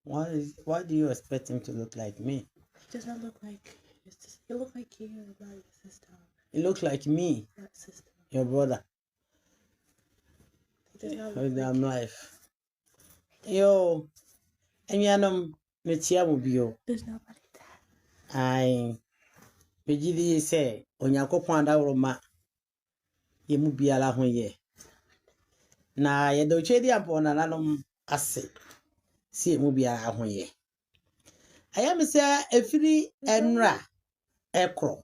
Why do you expect him to look like me? He does not look like your sister. You look like you, not your sister. He look like me, Not sister. your brother. He does not With look damn like life. Yo, enyanum metia mu bio. there's nobody that. Ai, begidi say Onyankopon adawroma ye mu biala ho ye. Na ye do chedi ampo na nanom ase. Si ye mu biala ho ye. Ayam se efiri enra ekro.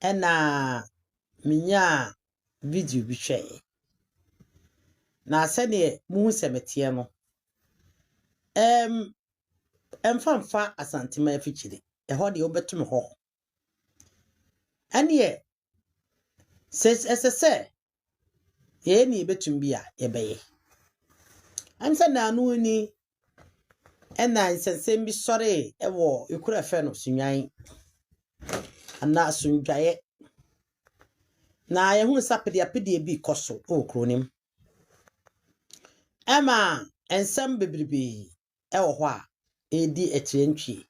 Ena minya video bi hwe. Na sɛdeɛ muhu sɛmeteɛ no ɛmfa Asanteman afikyire ɛhɔ deɛ wobɛto me hɔ ɛneɛ ɛsɛ yɛyɛ ne yɛbɛtum bi a yɛbɛyɛ ɛmsɛ naano ni ɛna nsɛnsɛm bi sɔre ɛwɔ ekura fɛ no sunwan ana sundwaeɛ na yɛhu sapediapedie bi kɔ so wɔ kronim ɛma nsɛm bebrebe ɛwɔ hɔ a edi ekyirentwie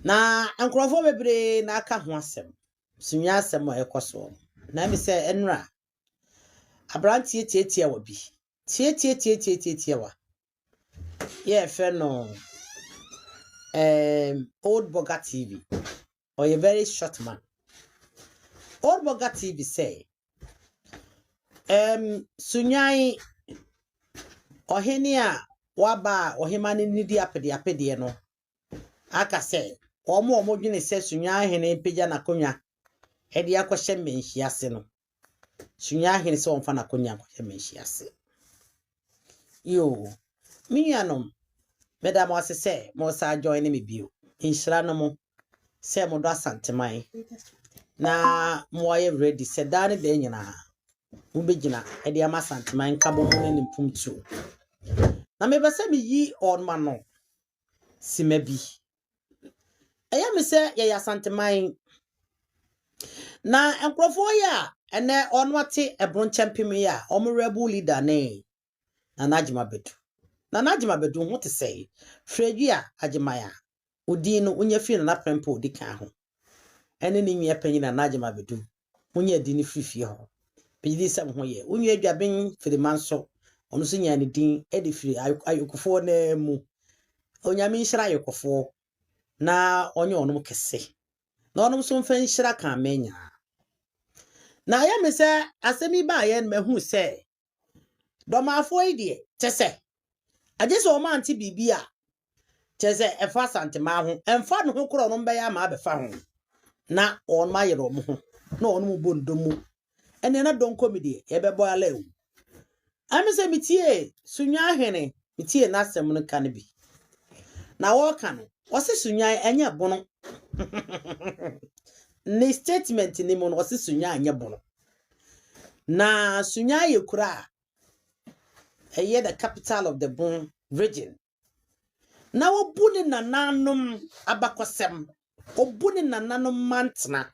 na nkrofo bebree na aka ho asɛm sunya asɛm a ɛkɔ so na me sɛ enra abrantie tietie wa bi tietie wa ye fɛ no old boga tv or a very short man old boga tv say sunyai oheni a waba ohema ne nidi apede no aka sɛ omo dwene sɛ sunya hene pagya na konwa e de akɔhyɛ menhyi ase no sunya hene sɛ ɔmfa na konwa akɔhyɛ menhyi ase yo minyanom madam wase sɛ mo sa join me bio inhyira no mo sɛ mo do Asanteman na mo aye ready sɛ da ne da nyina mo begina e de ama Asanteman ka bo mo ne mpumtu na me be sɛ me yi on ma no sima bi eya me sɛ ye Asanteman na enkrofo ya ene onwate ebronchampem ya omo rebel leader ne Agyeman bedu ho te sɛ frɛdwi a Agyeman odi no unya fi na prempo odi kan ho ene ne nwie panyin na Agyeman bedu unya di ne frifie ho pejidi sɛ ho ye unya adwaben firiman so ono so nya ne din e de firi ayokofo na mu onyame nhyira ayokofo na onye onom kese na onom so mfa nhyira kan manya na ya me sɛ asemi ba ye na mahu sɛ domafo ide tese agese o man ti bibia tese efa Asanteman ho emfa no ho kro no mbeya ma abefa ho na on ma yero mo ho na on mu bondomu ene na don komedi ye bebo ala ewu ami se mitie sunya hene mitie na asem no kan bi na wo ka no wo se sunya enye bono ni statement ni mo no wo se sunya enye bono na sunya ye kura eye the capital of the Bon region na obuni nananom abakosem obuni nananom mantna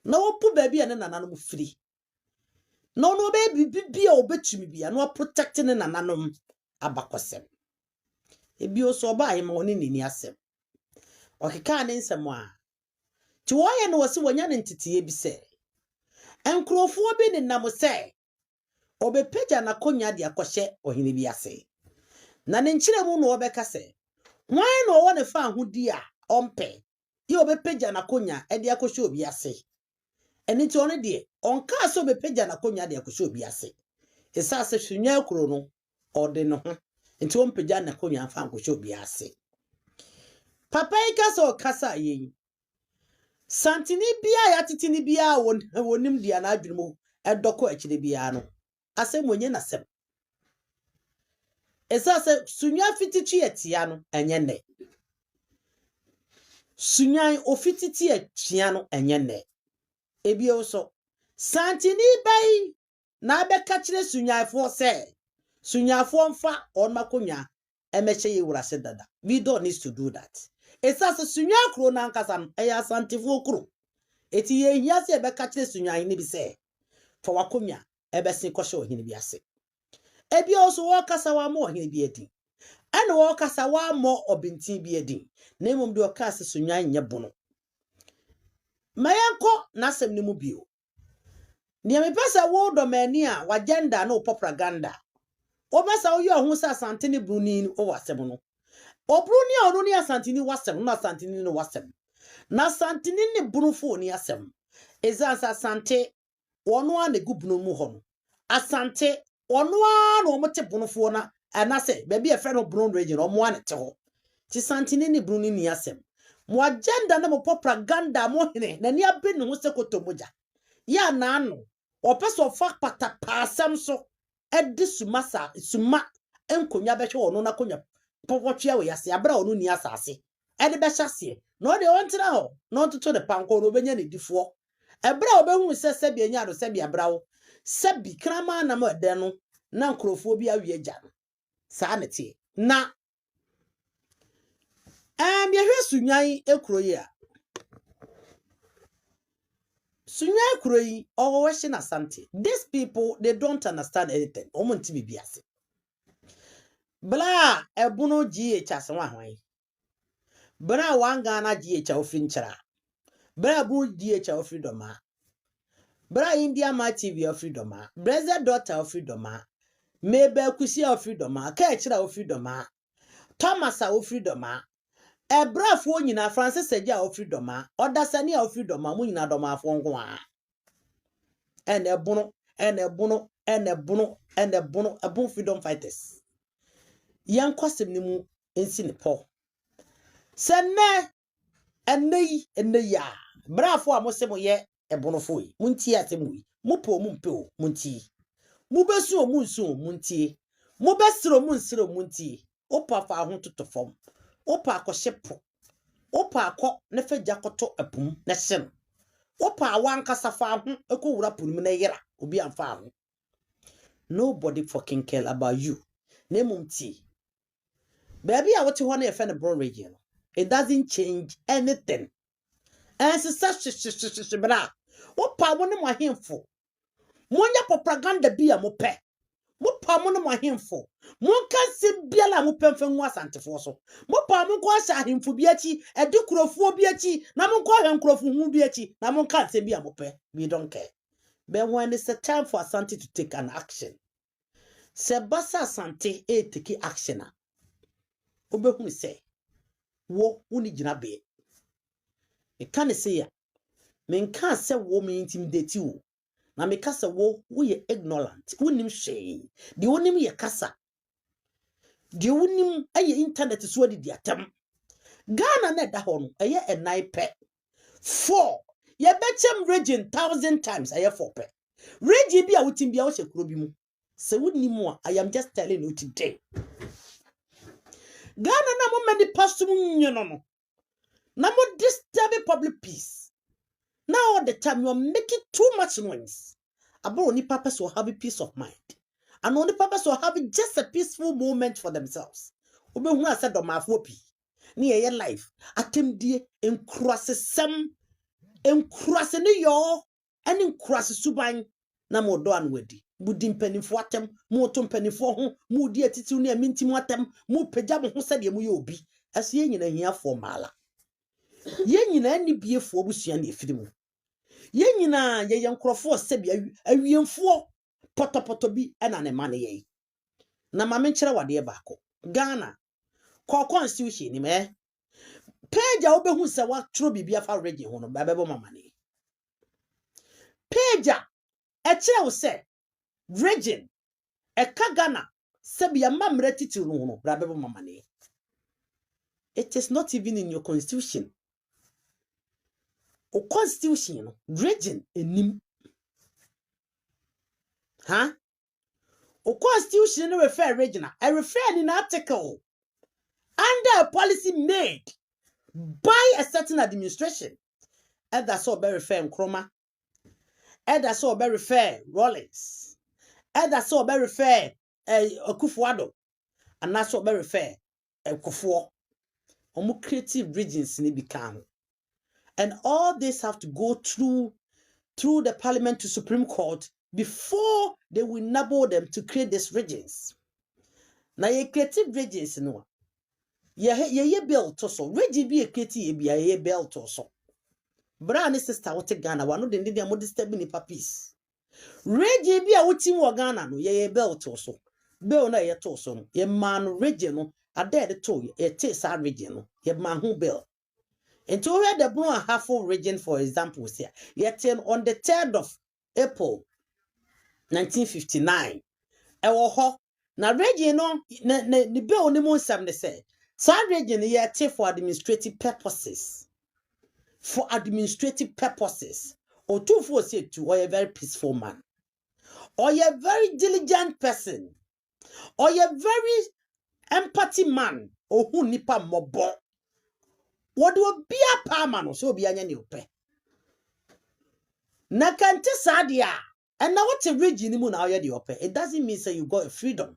na obu baabi a ne nananom firi na ono be bibia obetumi bia na protect ne nananom abakosem ebi oso oba ayi ma oni nini asem okeka ne nsem a ti wo ye no wo se wonya ne ntitiye bi se enkrofo bi ne nam se obepeja na konya de akɔhyɛ ohene bi ase na ne nkyeremu no obeka se wan no wo ne fa ahudi a ompe ye obepeja na konya e de akɔhyɛ obi ase eni ti ono de onka so obepeja na konya de akɔhyɛ obi ase esa se hwenya akuro no ode no ho enti ompeja na konya fa akɔhyɛ obi ase papa ika so kasa yen santini bia ya titini bia wonim dia na adwumu edoko akire bia no asem onye na sem esa se sunya fitichi etia no enye ne sunyan ofititi etia no enye ne ebi oso santini bai na abeka kire sunyafo se sunyafo mfa onmakonya emeche ye wurase dada we don't need to do that esa se sunya kro na nkasa no eya Asantefo kro eti ye hia se ebeka kire sunyan ne bi se fa wakonya ebesi kwhye ohene bi ase ebi oso wo kasa wa mo ohene bi adi And wakasa wa more obintin bi edi. Na mmom de okase sunyan nye bono. Mayanko nasem ni mu bio. Nia me pesa wo do mani a wagenda na propaganda. Obasa wo yo hu sa Asante ni bruni o wasem no. Obruni a ono ni Asante ni wasem na Asante ni no wasem. Na Asante ni brunfo ni asem. Eza Asante ono a na gubunu mu ho no. Asante ono a na omote brunfo na anase baby e friend of brun region omo an te ho. Ti Asante ni bruni ni asem. Mo agenda na mo propaganda mo hene na ni abe ne ho sekoto moja. Ya na ano opeso fa pata pasem so edi suma enkonya behwe ono na konya popotwe we yase abra ono ni asase edi be hyase no de ontira ho no toto de panko no benya ne difo ebra obehu se bia nya do se bia brawo se bi krama na mo de no na nkrofo bi awie agya no sa ne tie na yehwe sunyan ekroyi a sunyan ekroyi owo hye na Asante. These people, they don't understand anything. Omo nti bibiase bla ebuno GH aswa hwan bra wanga na GH ofri nchara bra bu GH ofri doma bra India ma TV ofri doma Brother daughter ofri doma mebe kusi ofri doma ka chira ofri doma Thomas ofri doma ebra fo nyina Francis Eja ofri doma odasani ofri doma mu nyina doma afo nko a enebuno abun freedom fighters yan kwasem ni mu ensi ne po senne enne ya brafo a mosemo ye ebonofo yi munti atemu yi mupo mumpe o munti mubesu o munsu o munti mubesiro munsiro munti opa fa ho totofom opa akoshepo opa akọ ne faja koto apum na hye opa awankasa fa ho ekowura punum na yera obi amfa ho. Nobody fucking care about you. Nemumti. Baby, I want to want to offend the broad region. It doesn't change anything. And it's such bra. What power mo him for? Monya propaganda be a mope. What power mo him for? Mon can see biala mo pemfen wa Asante for so. Mo pa mo kwa sha him for biachi, e du krofo biachi, na mo kwa him krofo hu biachi, na mo can say be a mope. We don't care. But when it's the time for Asante to take an action, Sebasa Asante take action. Obehu say, wo uni jina be. Me can say ya. Me can say wo me intimidate you. Na me kasa wo ye ignorant. Unim shay. Di unim ye kasa. Di unim aye internet so di atam. Ghana na da hono aye enai pe. 4. Ye betchem region 1,000 times aye 4 pe. Region bi a wutim bia wo hye kuro bi mu. Se unim a I am just telling you today. Ghana na mo many pastor no. Na mo disturb public peace. Now all the time you are making too much noise. About only purpose will have a peace of mind. And only purpose will have just a peaceful moment for themselves. Obe hu asado mafopi. Ni ye life. Atem die encroase sem. Encroase ni yo. And encroase suban. Na mo do anwedi. Mudi mpenifo atem. Mu oto mpenifo ho. Mu di atiti ni aminti mu atem. Mu pegya mo ho sade mu ye obi. Asi ye nyina hia fo mala. Ye nyina ni biefo obusua na efiri mu. Ye nyina ye yenkrofo sebi awiemfo potopoto bi na ne mane ye. Na ma menkyere wade baako. Ghana ko constitution ni me. Page a obehu se wa tro bibia fa region ho no babebo mamane. Page a kire wo se region ka Ghana sebi amamre titiru no no babebo mamane. It is not even in your constitution. O constitution no region enim. Huh? O constitution no refer regional. I refer in an article under a policy made by a certain administration. And that's all very fair Nkrumah. And that's all very fair Rawlings. And that's all very fair Otumfour. And that's all very fair Kufuor. Omu creative regions ni become. And all this have to go through the parliament to Supreme Court before they will enable them to create these regions. Na ye creative regions no. Ye built so. Region be a creative be a built so. Brand sister what Ghana one no de dey mo disturb ni papis. Region be a wuti wo Ghana no ye built so. Bill na ye to so no. Ye man region no ade de to ye te sa region no. Ye man who bill. And to where the Bono and half region, for example, here, yet on the 3rd of April 1959, ho na region no the bill ni mo nsam ne say some region yet for administrative purposes. For administrative purposes. Otumfour said to or a very peaceful man. Or a very diligent person. Or a very empathy man. Or who nipa mobo. What do be a palman so be any ope? Nakante sadia. And now what's a region moon now the ope? It doesn't mean say you got a freedom.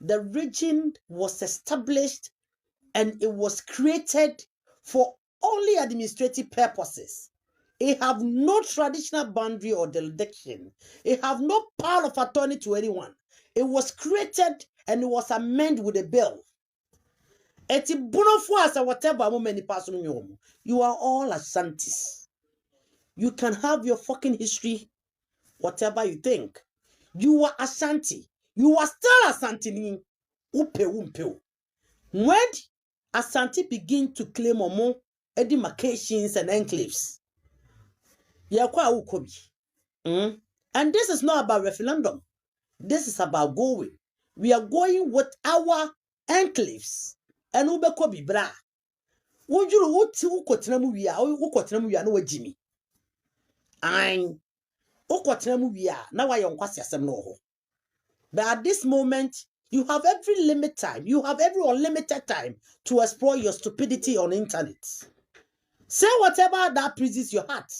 The region was established and it was created for only administrative purposes. It have no traditional boundary or jurisdiction. It have no power of attorney to anyone. It was created and it was amended with a bill. Eti Bono as a whatever many person you are all Asantes. You can have your fucking history, whatever you think. You are Asante. You are still Asante. Upe. When Asante begin to claim more demarcations and enclaves, and this is not about referendum. This is about going. We are going with our enclaves. And ubeko bi bra. Wojuru wuti ukotena mu wi a, ukotena mu wi a na wajimi. An ukotena mu wi a na wa yonkwase asem no ho. But at this moment, you have every limit time. You have every unlimited time to explore your stupidity on the internet. Say whatever that pleases your heart.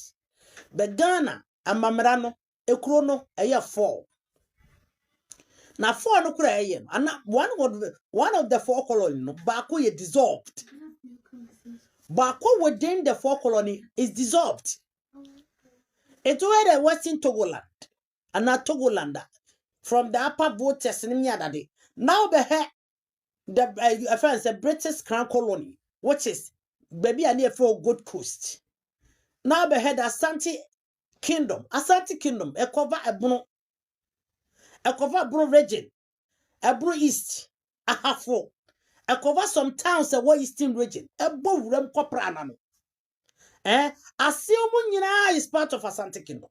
But Ghana and Mamerano, Ekrono, a 4. Now 4 no kura eye. And one of the 4 colony no Bako ye dissolved. Bako within the 4 colony is dissolved. It's where the Western Togoland and not Togolanda from the upper voters in the now the British Crown Colony, which is baby near for Gold Coast. Now the head Asante Kingdom, a cover a Bono region, a Bro East, a half-4, a cover some towns a Eastern region, a Bo Rem Copranano. Assume is part of Asante Kingdom.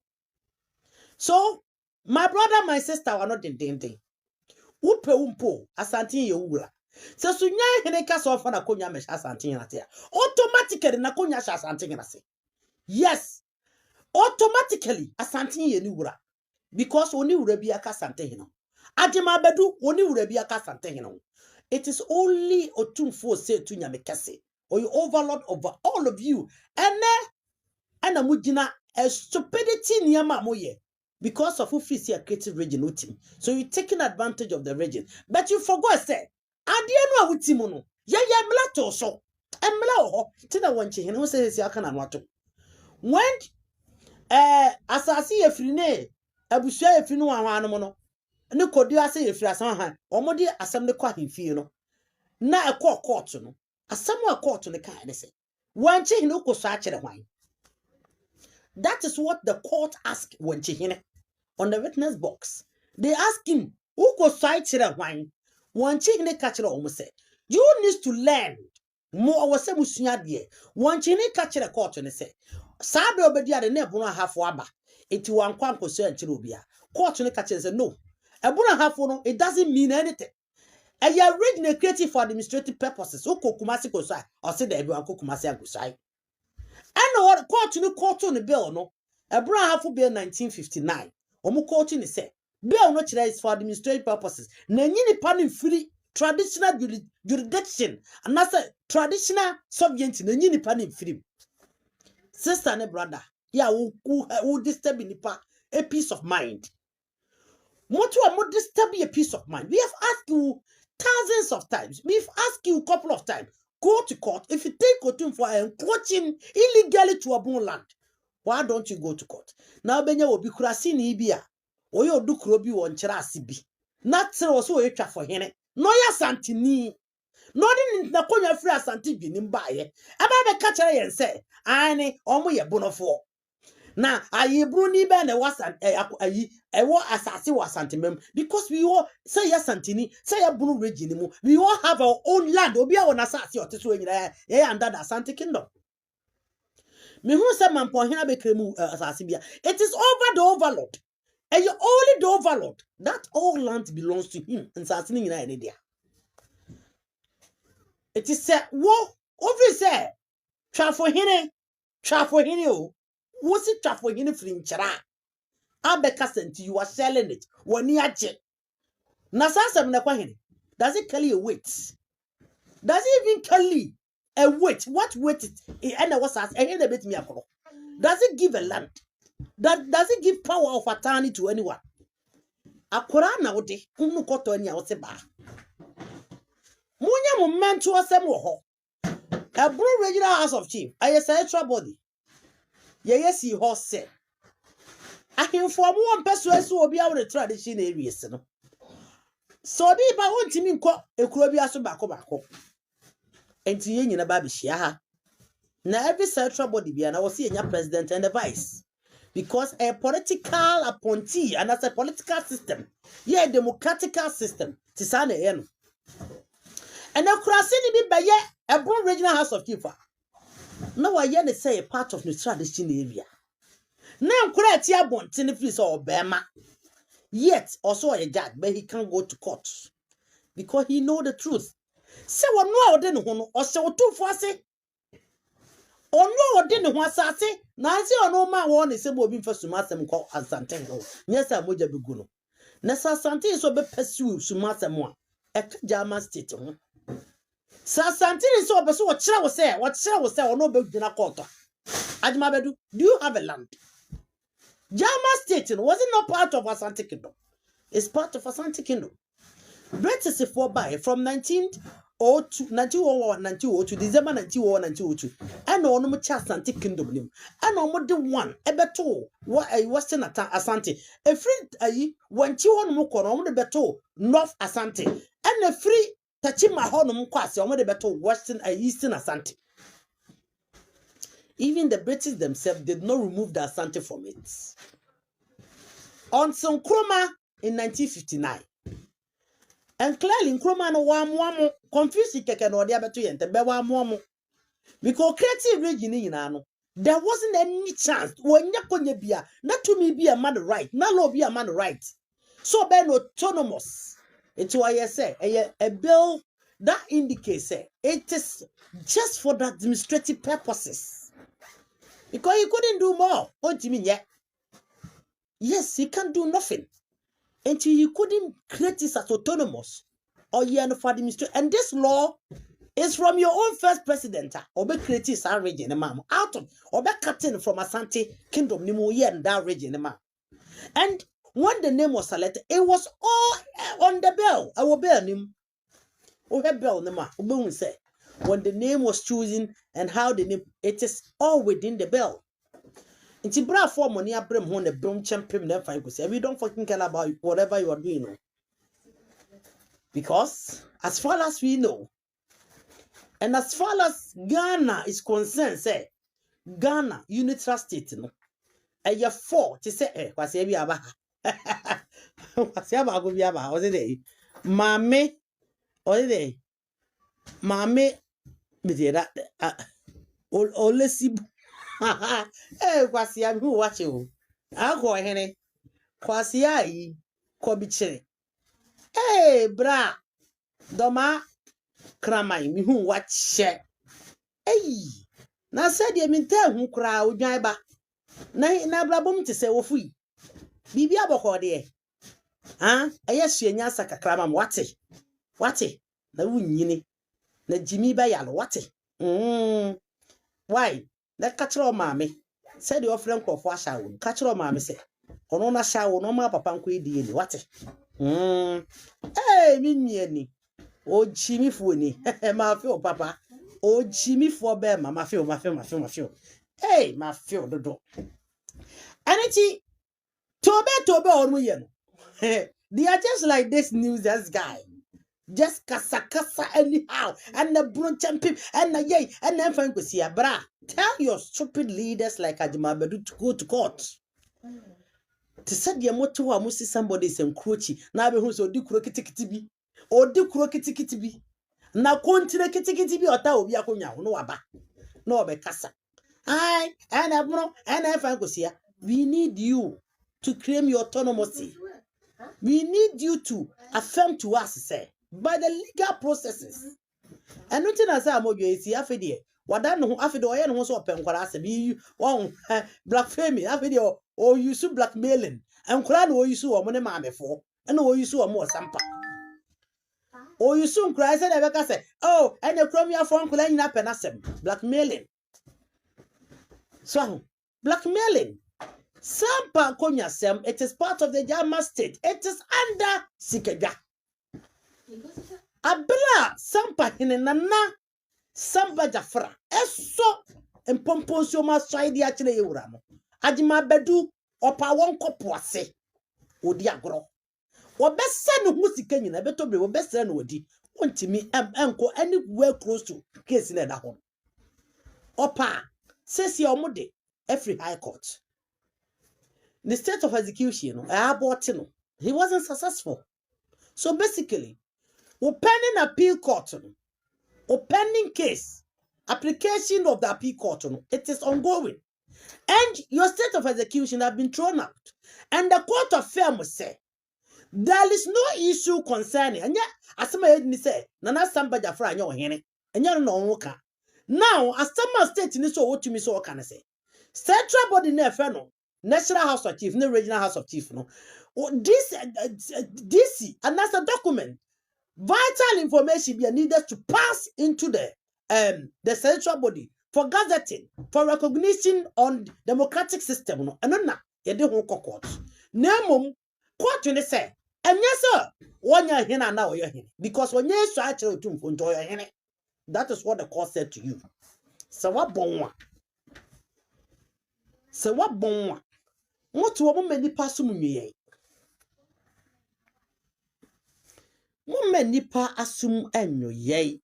So, my brother, my sister are not in danger. Upe umpo, Asante Yula. So, Sunya Heneka so often a Konya mesh Asante Natia. Automatically, Nakonya Asante Nasi. Yes, automatically, Asante Yenura. Because only Urebiaka Sante Hino. Agyeman badu, only Urebiaka Sante Hino. It is only Otumfour say to Nyamekase, or you overlord over all of you. And a mujina a stupidity niyama moye. Because of who feels your creative region team. So you're taking advantage of the region. But you forgot say, Adiano Utimono. Ya mlato so. Emla tina wanchi hino says yakana wato. When asasi efrine abusua efinu anwanu mo no ne kodi ase efri asan han omodi asam ne kwa himfie no na ekọ court no asam a court ne kan ne se wanchi hino ukoso a kire hwan. That is what the court asked wanchi hine on the witness box. They ask him ukoso a kire hwan. Wanchi hine ka kire omo se you need to learn more wase musua de wanchi hine ka kire court ne se sabe obedi ade na Bono half aba enti wankwa nkoso anchire obia court ne catch say no Bono half no it doesn't mean anything and you are reading a creative for administrative purposes okokumasi koso or say that everyone kokumasi agusai and what court no bill no Bono half bill 1959 omo court ni say bill no kire is for administrative purposes na nyini pa no free traditional jurisdiction and that's a traditional subject na nyini pa no free. Sister and brother, yeah, who disturb nipa a peace of mind. What more disturb a peace of mind? We have asked you thousands of times. We've asked you a couple of times. Go to court. If you take Otumfour and encroaching illegally to a Bono land, why don't you go to court? Now, Benya will be kurasi ni ibia. Oyo du krobi won chira asibi. Natural was so etra for hene. No ya santini. No didn't na konya free Asante bi nim baye. Aba be ka kere yen say, ane omo ye Bonofour. Na ayi bruni be na wasan ayi ewo asase wasantemam because we all say ya santini say ya bunu region mu we all have our own land obi a wona asase oteso nyina ya under the Asante kingdom. Me hu say mampo hena be kremu asase bia. It is over the overlord. And you only the overlord. That all land belongs to him. And asase ni nyina ene dia. It is said wo over say trafo hene o. What's it for him from Chara? Abekasent, you are selling it. Wani aje. Nasasam na kwahene. Does it carry a weight? Does it even carry a weight? What weight it? And I was asked, and a bit me. Does it give a land? Does it give power of attorney to anyone? Akora na wote, unu koto eni a wote ba. Munya momentu asem wo ho. Ebru Regional House of Chief, aye central body. Ye si ho se. Ahemfo mo won peso so obi a wo tradition areas no. So bi ba wontimi nko ekuro bi aso bako. Enti ye nyina ba be hia ha. Na every central body bia na wo se nya president and the vice. Because a political appointee and as a political system, yeah, democratic system, tisane ye no. And the kurase ni bi baye Ebon Regional House of Chief. Now I hear they say a part of the tradition area. Now kura ti abonten free so obema. Yet also a judge, but he can't go to court because he know the truth. Say one no odin ho or say Otumfour say. Ono odin ho asase na say ono ma won say bo bi mfa sumasem ko Asante ho. Nyesa moja bi gu no. Na Asante so be pursue sumasem ho. Agyeman state ho. Asante so be so wo kire wo say ono be gina court. Agyeman badu, do you have a land? Agyeman state was it not part of Asante kingdom? It's part of Asante kingdom. British for by from 1902 December 1901 1902 and on mo cha Asante kingdom nim and on mo de one ebeto what a western Asante a free ayi when chi won mo kono mo de beto North Asante and a free tachima ho no mo kwase mo de beto western eastern Asante. Even the British themselves did not remove the Asante from it. On Nkrumah in 1959. And clearly Nkrumah no wa confused keke no dia beto yente be wa mo because creative region nyina no there wasn't any chance wonya konya bia na to me be a man right na law be a man right so be autonomous it was say a bill that indicates say it is just for the administrative purposes because he couldn't do more yes he can't do nothing until he couldn't create this as autonomous or for administration. And this law is from your own first president. Or be created that region, out of or be cutting from Asante kingdom, and that region. And when the name was selected, it was all on the bell. I will bear him. Oh, bell, Nema. Say when the name was chosen and how the name, it is all within the bell. Inti bra for money abrem ho na brom champion na fine say we don't fucking care about whatever you are doing no. Because as far as we know and as far as Ghana is concerned say Ghana unitary state no eye 4 to say kwase bi aba kwase aba go bi aba o dey mame o dey mame be there olesi kwasi ya hu wache o akọ hene kwasi ya yi ko bi kire bra doma kramai mi hu wache na said ye min ta hu kra odwan ba na blabom te se wofui bibi aboko de eye suenya saka kramam wate na wunyini na jimi ba yalo wate why na kachiro maame said your friend crofo ashawo kachiro maame say ono na shawo no ma papa nko edie ni wate minni o jimi fu ni ma fe o papa o jimi fu be ma fe ma fe dodo aniti tobe onu ye no They are just like this news guy. Just kasa anyhow. And the brun champion and the yay and then find bra. Tell your stupid leaders like Agyeman to go to court. To set your motto wa musi somebody is encroaching. Now be who so di kuro kitikitibi. Or di kuro kitikitibi. Na kontine kitikitibi ota obi akonya no waba. No be kasa. Aye, and abno and I we need you to claim your autonomy. We need you to affirm to us, say, by the legal processes. And nothing as I mojo is afidi. Wada no afidi oye no so open kwara ase bi won blackmail afidi o use blackmailing. And kwara no use o mo ne maamefo. And o use o mo sampa. O use kwara say na be ka say, oh, and the chromia phone kwara nyina penasem blackmailing. So, blackmailing. Sampa konya sem, it is part of the Jama state. It is under Sikeja. Abela Sampa hinenana Sampa Jafra. Eso empomponso ma side actually urano. Agyeman badu opa won kopose. Odi agro. Obese no musika nyina betobre obese no odi. Ontimi enko anywhere close to case na da ho. Opa says your mode every high court. The state of execution, he wasn't successful. So basically, pending appeal court, pending case, application of the appeal court, it is ongoing. And your state of execution have been thrown out. And the court of fair must say, there is no issue concerning. And yet, as somebody say, Nana Samba Jafra and your hene, and you're no worker. Now, as some state in this, what to me so can I say? Central body near Feno. National House of Chief, no Regional House of Chief, no. This DC, and that's a document. Vital information be needed to pass into the central body for gazetting, for recognition on democratic system, no. And na ye de ho court. Nemum court ni say, and yes sir, one year here now you're here because when you try to Otumfour your here, that is what the court said to you. So what bon? So what bon? What woman many pass me? Woman nipa asum enyo ye.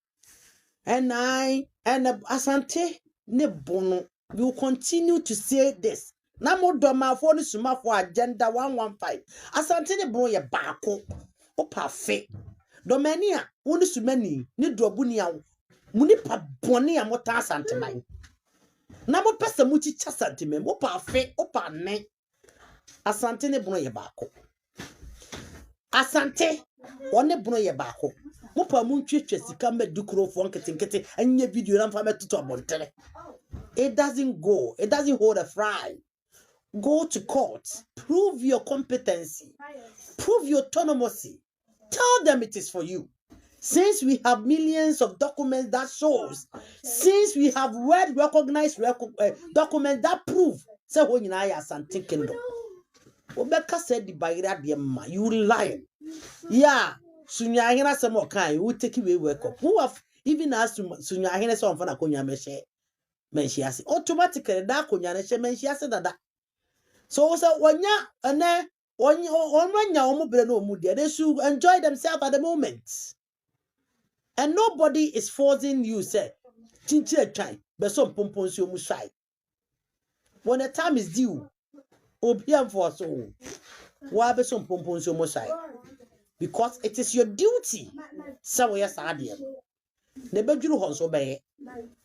And Asante ne Bono will continue to say this. Namo doma for the suma for agenda 115. Asante ne Bono ye bako. Opa fe. Domania uni sumeni ni drobunia muni pa boni ya mota Asanteman. Namo pesa muchi Asanteman. Opa fe opa ne. Asante ne Bono ye bako. Asante one Bono ye bako. Mopa muntwe sika me dukuro fo nketenkete anye video na mfa metuto abontere. It doesn't go. It doesn't hold a fry. Go to court. Prove your competency. Prove your autonomy. Tell them it is for you. Since we have millions of documents that shows, since we have recognized documents that prove, say when you are Asante Kingdom. Obeka said the Bayra Diema, you lying. Yeah, Sunyahina Samokai, who take away work up. Who have even asked Sunyahina some fun Akonya Meshe, Menshiasi. Automatically, that Konya Menshiasi that. So, when ya and then when you they should enjoy themselves at the moment. And nobody is forcing you, say, Chinchilla time, but some pompons you must side. When the time is due, Obiam for so. Why be some pompons you must side? Because it is your duty. So yes, I did. The bedroom also obey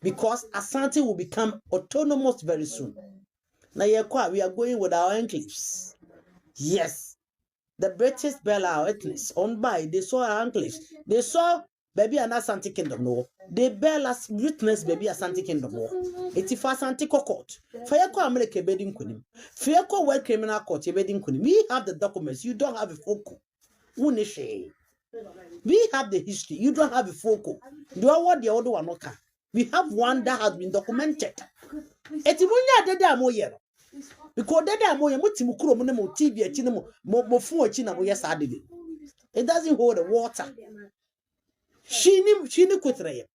because Asante will become autonomous very soon. Now we are going with our enclaves. Yes, the British bail our ethnics owned by they saw our enclaves. They saw baby an Asante Kingdom no. They bail us witness baby Asante Kingdom war. It's if Asante court. Fayako America bedding kunim. Fayako well criminal court bedding kunim. We have the documents. You don't have a focal. We have the history. You don't have a focal. Do I want the other one? Okay. We have one that has been documented. Etimunya dede amoye no. Because dede amoye mutimukuro mo ne mo TV achi ne mo fun achi na mo yesa dede. It doesn't hold the water. She ni kutre.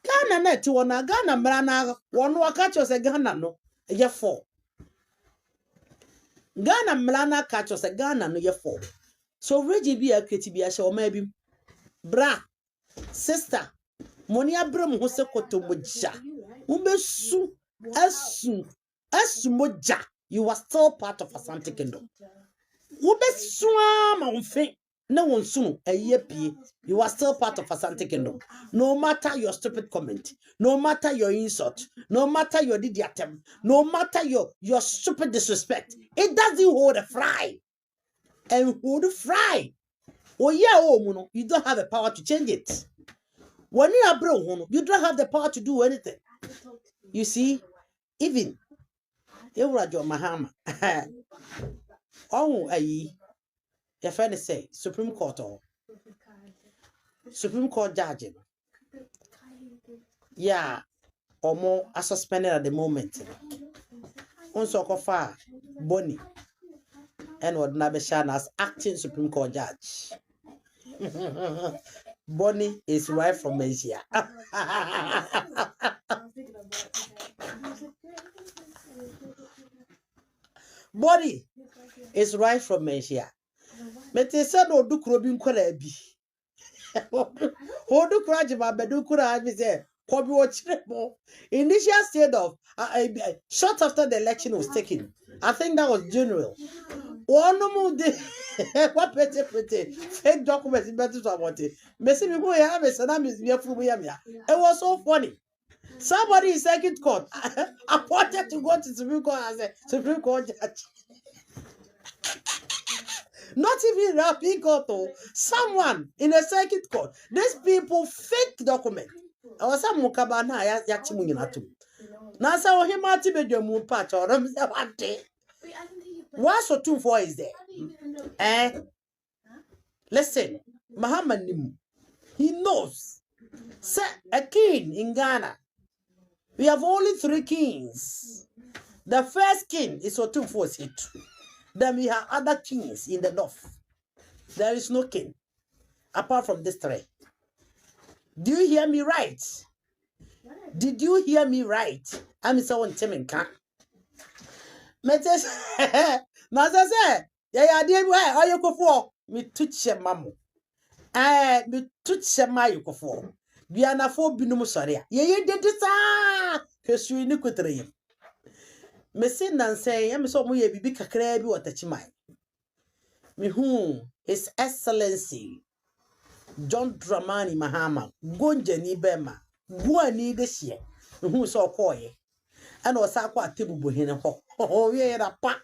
Ghana na ti wona Ghana mra na wono aka cho se Ghana no ye 4. Ghana mlana catch us a Ghana no ye for. So Reggie be a creative be a show maybe. Bra, sister, money abram who se koto moja. Umbe su, esu moja. You are still part of Asante Kingdom. Ube swam on fame. No one soon a year pie. You are still part of Asante Kingdom. No matter your stupid comment, no matter your insult, no matter your didiatem, no matter your stupid disrespect, it doesn't hold a fry. And hold a fry. Oh yeah, oh mono, you don't have the power to change it. When you are bro, you don't have the power to do anything. You see, even you were your Mahama. Oh, your friend say Supreme Court or Supreme Court judge. Yeah, or more are suspended at the moment. Also, Kofa Bonnie and what Nabeshan as acting Supreme Court judge. Bonnie is right from Asia. Bonnie is right from Asia. But they said, "Oh, do crobin corabi." Oh, do crajima, but do courage, say, Kobe watch initial state of short after the election was taken. I think that was general. One more day, what pretty fake documents in better about it. Messi, we go here, Messi, is here for me. It was so funny. Somebody in circuit court appointed to go to Supreme Court as a Supreme Court judge. Not even a court, someone in a circuit court. These people fake document. I was some mukabana yachimunatu. Nasa him at the moon patch or one day. What's Otumfour is there? Listen, Muhammad Nimu, he knows. Say a king in Ghana. We have only 3 kings. The first king is Otumfour's hit. Then we have other kings in the north. There is no king apart from this 3. Do you hear me right? Did you hear me right? I'm so Asanteman can. Metes Maza say, yeah, dear, where are you go for? Me touch your mammo. Me touch your my go for. Biana for binum sorry. Ye did this ah. Pursue iniquity. Me sin and say, I'm so muy a big crab or touch my. Me whom His Excellency John Dramani Mahama, Gonjani Bema, Guani this year, who saw Koye, and was a quite table bohin. Oh, yeah, a pa.